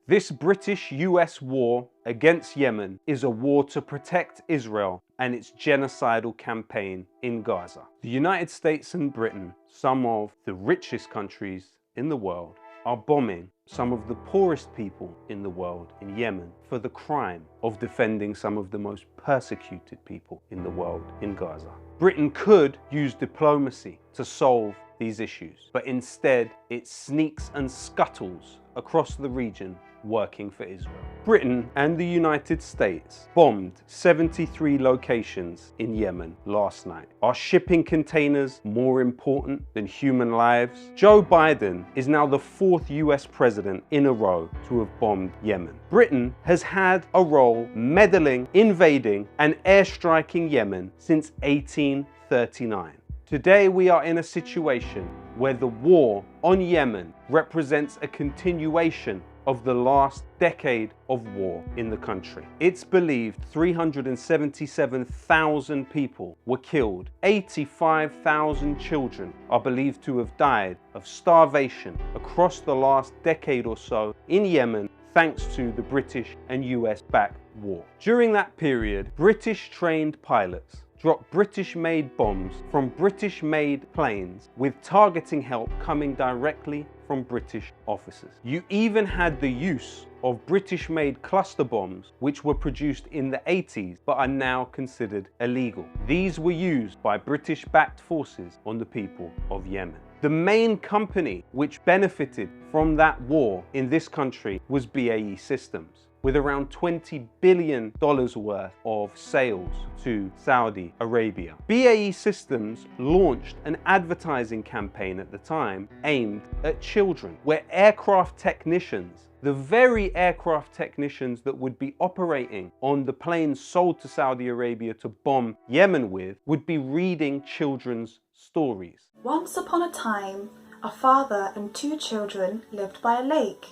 This British-US war against Yemen is a war to protect Israel and its genocidal campaign in Gaza. The United States and Britain, some of the richest countries in the world, are bombing some of the poorest people in the world in Yemen for the crime of defending some of the most persecuted people in the world in Gaza. Britain could use diplomacy to solve these issues, but instead it sneaks and scuttles across the region working for Israel. Britain and the United States bombed 73 locations in Yemen last night. Are shipping containers more important than human lives? Joe Biden is now the 4th US president in a row to have bombed Yemen. Britain has had a role meddling, invading, and airstriking Yemen since 1839. Today we are in a situation where the war on Yemen represents a continuation of the last decade of war in the country. It's believed 377,000 people were killed. 85,000 children are believed to have died of starvation across the last decade or so in Yemen, thanks to the British and US-backed war. During that period, British-trained pilots dropped British-made bombs from British-made planes with targeting help coming directly from British officers. You even had the use of British-made cluster bombs, which were produced in the 80s but are now considered illegal. These were used by British-backed forces on the people of Yemen. The main company which benefited from that war in this country was BAE Systems, with around $20 billion worth of sales to Saudi Arabia. BAE Systems launched an advertising campaign at the time aimed at children, where aircraft technicians, the very aircraft technicians that would be operating on the planes sold to Saudi Arabia to bomb Yemen with, would be reading children's stories. Once upon a time, a father and 2 children lived by a lake,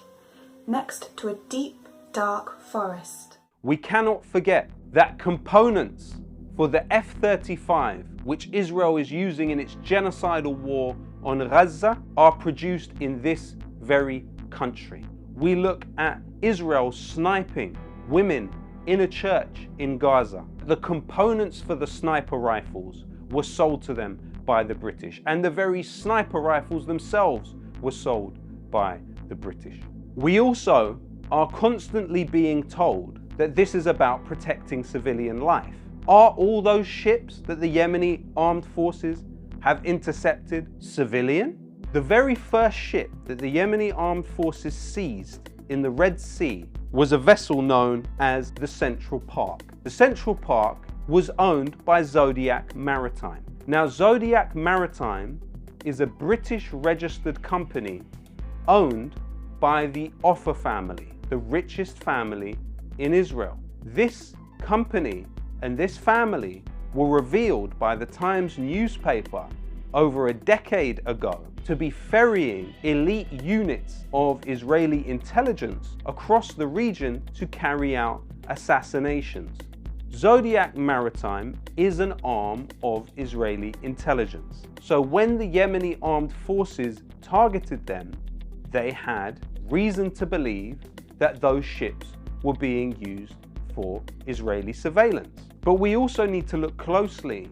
next to a deep, dark forest. We cannot forget that components for the F-35, which Israel is using in its genocidal war on Gaza, are produced in this very country. We look at Israel sniping women in a church in Gaza. The components for the sniper rifles were sold to them by the British, and the very sniper rifles themselves were sold by the British. We also are constantly being told that this is about protecting civilian life. Are all those ships that the Yemeni armed forces have intercepted civilian? The very first ship that the Yemeni armed forces seized in the Red Sea was a vessel known as the Central Park. The Central Park was owned by Zodiac Maritime. Now, Zodiac Maritime is a British registered company owned by the Offer family, the richest family in Israel. This company and this family were revealed by the Times newspaper over a decade ago to be ferrying elite units of Israeli intelligence across the region to carry out assassinations. Zodiac Maritime is an arm of Israeli intelligence. So when the Yemeni armed forces targeted them, they had reason to believe that those ships were being used for Israeli surveillance. But we also need to look closely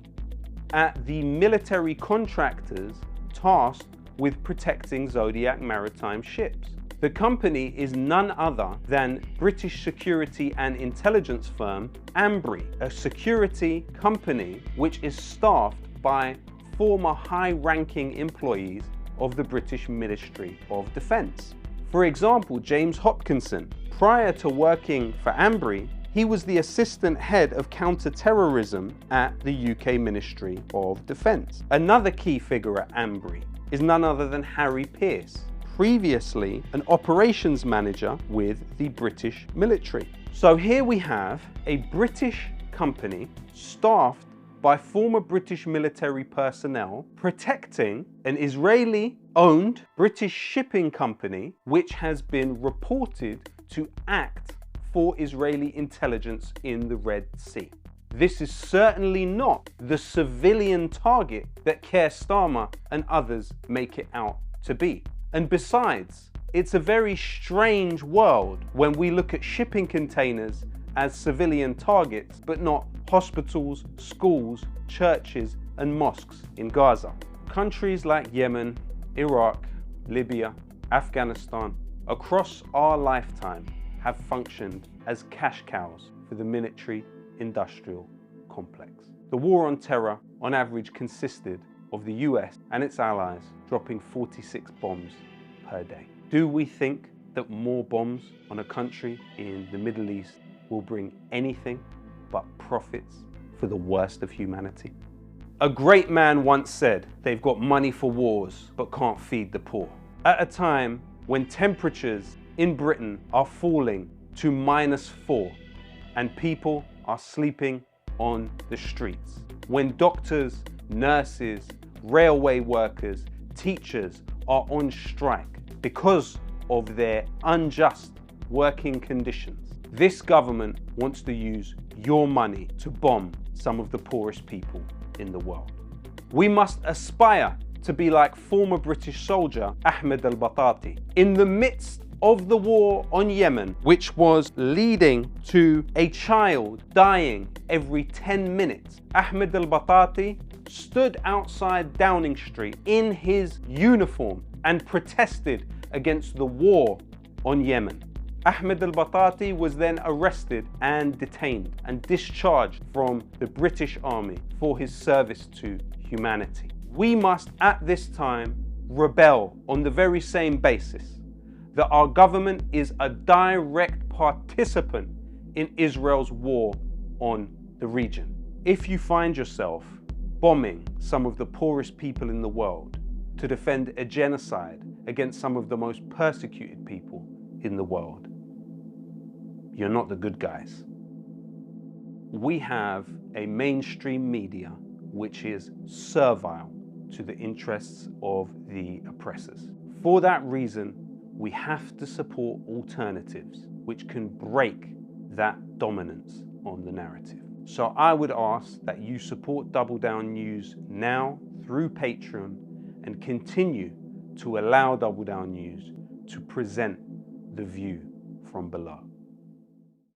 at the military contractors tasked with protecting Zodiac Maritime ships. The company is none other than British security and intelligence firm Ambry, a security company which is staffed by former high-ranking employees of the British Ministry of Defence. For example, James Hopkinson, prior to working for Ambry, he was the assistant head of counter-terrorism at the UK Ministry of Defence. Another key figure at Ambry is none other than Harry Pearce, previously an operations manager with the British military. So here we have a British company staffed by former British military personnel protecting an Israeli-owned British shipping company which has been reported to act for Israeli intelligence in the Red Sea. This is certainly not the civilian target that Keir Starmer and others make it out to be. And besides, It's a very strange world when we look at shipping containers as civilian targets, but not hospitals, schools, churches, and mosques in Gaza. Countries like Yemen, Iraq, Libya, Afghanistan, across our lifetime have functioned as cash cows for the military-industrial complex. The war on terror on average consisted of the US and its allies dropping 46 bombs per day. Do we think that more bombs on a country in the Middle East will bring anything but profits for the worst of humanity? A great man once said, they've got money for wars but can't feed the poor. At a time when temperatures in Britain are falling to -4 and people are sleeping on the streets, when doctors, nurses, railway workers, teachers are on strike because of their unjust working conditions, this government wants to use your money to bomb some of the poorest people in the world. We must aspire to be like former British soldier Ahmed al-Batati. In the midst of the war on Yemen, which was leading to a child dying every 10 minutes, Ahmed al-Batati stood outside Downing Street in his uniform and protested against the war on Yemen. Ahmed al-Batati was then arrested and detained and discharged from the British Army for his service to humanity. We must at this time rebel on the very same basis that our government is a direct participant in Israel's war on the region. If you find yourself bombing some of the poorest people in the world to defend a genocide against some of the most persecuted people in the world, you're not the good guys. We have a mainstream media which is servile to the interests of the oppressors. For that reason, we have to support alternatives which can break that dominance on the narrative. So I would ask that you support Double Down News now through Patreon and continue to allow Double Down News to present the view from below.